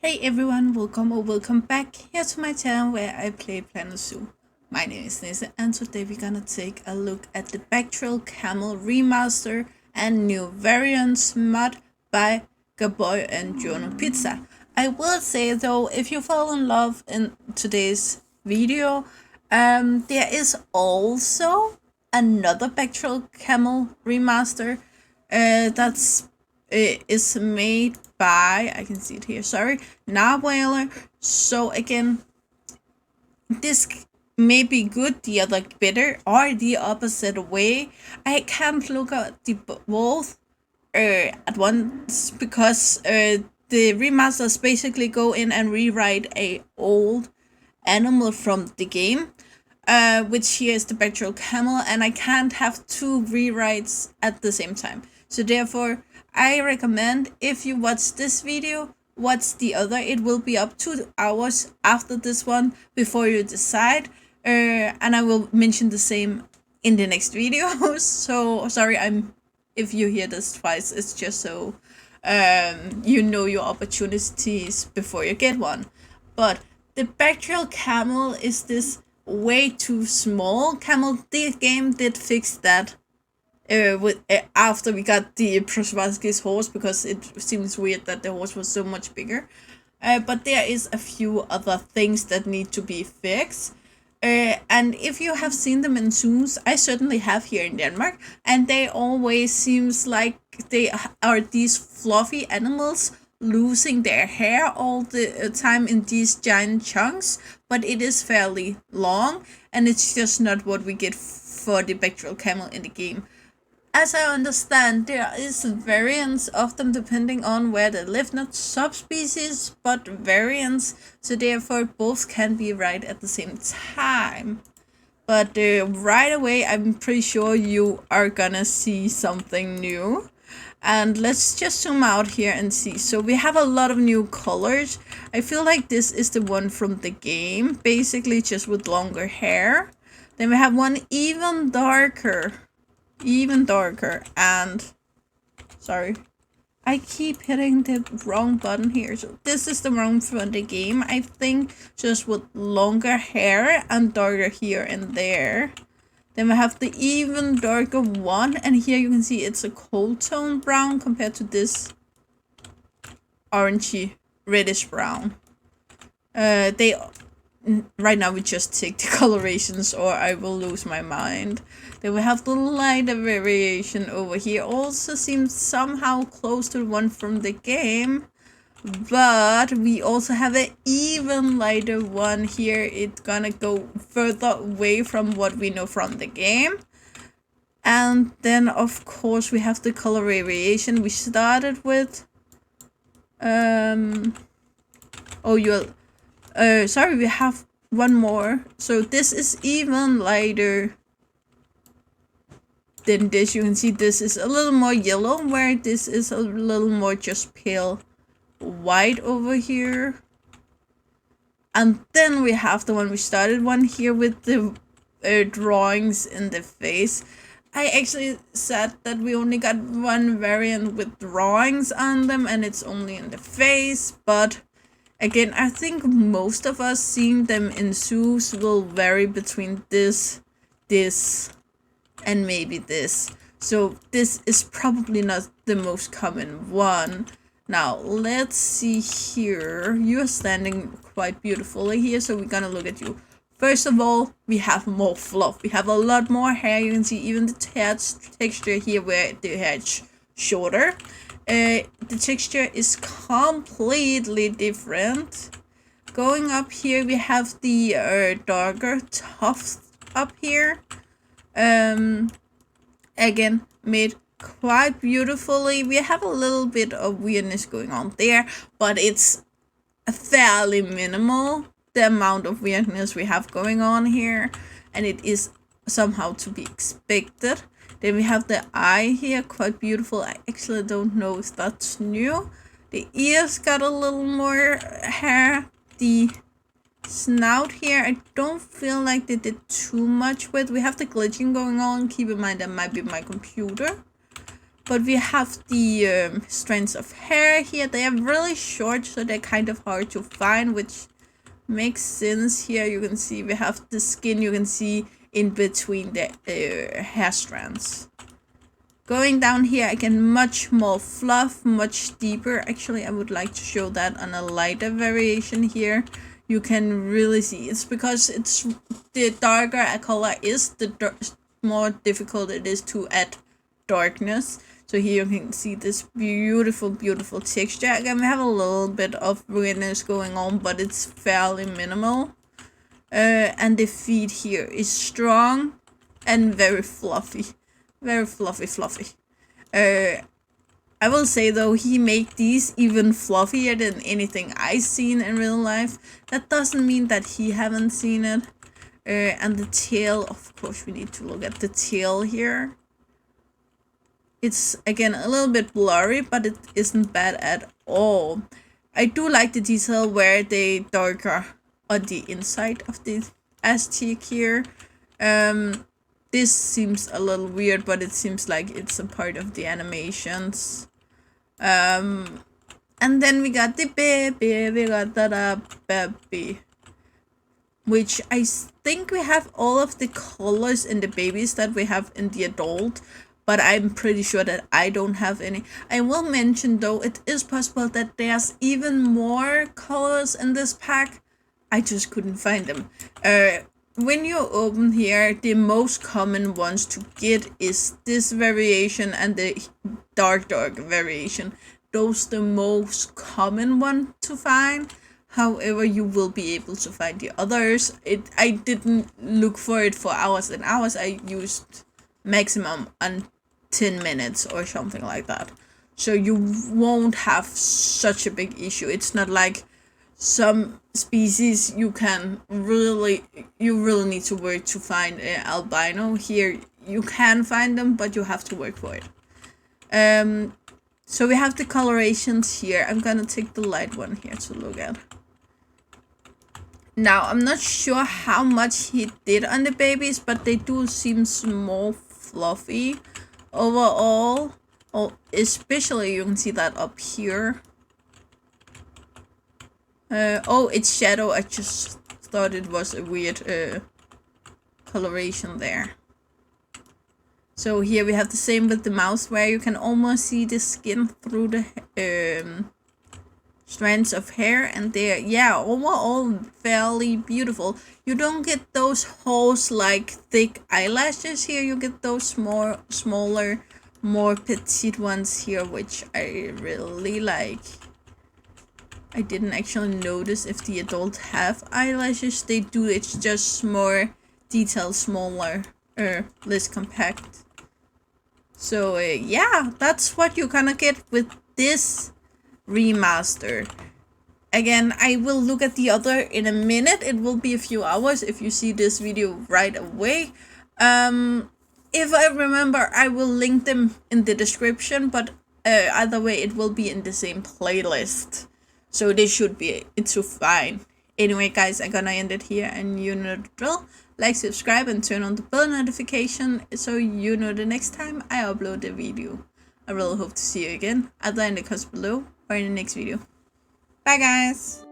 Hey everyone, welcome or welcome back here to my channel where I play Planet Zoo. My name is Nisse and today we're gonna take a look at the Bactrian Camel Remaster and new variants mod by Gabboi and GiornoPizza. I will say though, if you fall in love in today's video, there is also another Bactrian Camel Remaster that's is made by, I can see it here, sorry, Narwhaler. So again, this may be good, the other better, or the opposite way. I can't look at the both at once because the remasters basically go in and rewrite a old animal from the game, which here is the Bactrian Camel, and I can't have two rewrites at the same time. So therefore, I recommend if you watch this video, watch the other. It will be up 2 hours after this one before you decide. And I will mention the same in the next video. So sorry, if you hear this twice, it's just so you know your opportunities before you get one. But the Bactrian Camel is this way too small camel. This game did fix that after we got the Przewalski's horse, because it seems weird that the horse was so much bigger. But there is a few other things that need to be fixed. And if you have seen them in zoos, I certainly have here in Denmark, and they always seems like they are these fluffy animals losing their hair all the time in these giant chunks, but it is fairly long, and it's just not what we get for the Bactrian Camel in the game. As I understand, there is variants of them depending on where they live, not subspecies, but variants, so therefore both can be right at the same time. But right away, I'm pretty sure you are gonna see something new. And let's just zoom out here and see. So we have a lot of new colors. I feel like this is the one from the game, basically just with longer hair. Then we have one even darker, and sorry, I keep hitting the wrong button here. So this is the wrong from the game, I think, just with longer hair and darker here and there. Then we have the even darker one, and here you can see it's a cold tone brown compared to this orangey reddish brown. Right now we just take the colorations or I will lose my mind. Then we have the lighter variation over here. Also seems somehow close to the one from the game. But we also have an even lighter one here. It's gonna go further away from what we know from the game. And then of course we have the color variation we started with. Sorry, we have one more. So this is even lighter than this. You can see this is a little more yellow, where this is a little more just pale white over here. And then we have the one we started one here with the drawings in the face. I actually said that we only got one variant with drawings on them and it's only in the face, but again, I think most of us seeing them in zoos will vary between this, and maybe this. So this is probably not the most common one. Now, let's see here. You're standing quite beautifully here, so we're gonna look at you. First of all, we have more fluff. We have a lot more hair. You can see even the hair texture here where the hair is shorter. The texture is completely different. Going up here, we have the darker tuft up here. Again, made quite beautifully. We have a little bit of weirdness going on there, but it's fairly minimal, the amount of weirdness we have going on here, and it is somehow to be expected. Then we have the eye here, quite beautiful. I actually don't know if that's new. The ears got a little more hair. The snout here, I don't feel like they did too much with. We have the glitching going on. Keep in mind that might be my computer. But we have the strands of hair here. They are really short, so they're kind of hard to find, which makes sense. Here you can see we have the skin, you can see in between the hair strands. Going down here again, much more fluff, much deeper. Actually, I would like to show that on a lighter variation here. You can really see it's because it's the darker a color is, the more difficult it is to add darkness. So here you can see this beautiful texture. Again, we have a little bit of weirdness going on, but it's fairly minimal. And the feet here is strong and very fluffy. Very fluffy. I will say though, he made these even fluffier than anything I've seen in real life. That doesn't mean that he haven't seen it. And the tail, of course we need to look at the tail here. It's again a little bit blurry, but it isn't bad at all. I do like the detail where they darker on the inside of the ass cheek here. This seems a little weird, but it seems like it's a part of the animations. And then we got the baby, baby. Which I think we have all of the colors in the babies that we have in the adult. But I'm pretty sure that I don't have any. I will mention though, it is possible that there's even more colors in this pack. I just couldn't find them. When you open here, the most common ones to get is this variation and the dark variation. Those the most common one to find. However, you will be able to find the others. I didn't look for it for hours and hours. I used maximum on 10 minutes or something like that. So you won't have such a big issue. It's not like some species you really need to work to find an albino. Here you can find them, but you have to work for it. So we have the colorations here. I'm gonna take the light one here to look at. Now I'm not sure how much he did on the babies, but they do seem more fluffy overall. Oh, especially you can see that up here. Oh, it's shadow. I just thought it was a weird coloration there. So here we have the same with the mouth, where you can almost see the skin through the strands of hair, and they're, yeah, overall fairly beautiful. You don't get those holes like thick eyelashes here. You get those smaller, more petite ones here, which I really like. I didn't actually notice if the adults have eyelashes. They do. It's just more detailed, smaller, less compact. So yeah, that's what you're gonna get with this remaster. Again, I will look at the other in a minute. It will be a few hours if you see this video right away. If I remember, I will link them in the description, but either way it will be in the same playlist. So they should be, it's fine. Anyway guys, I'm gonna end it here, and you know the drill. Like, subscribe, and turn on the bell notification so you know the next time I upload a video. I really hope to see you again, either in the comments below or in the next video. Bye guys!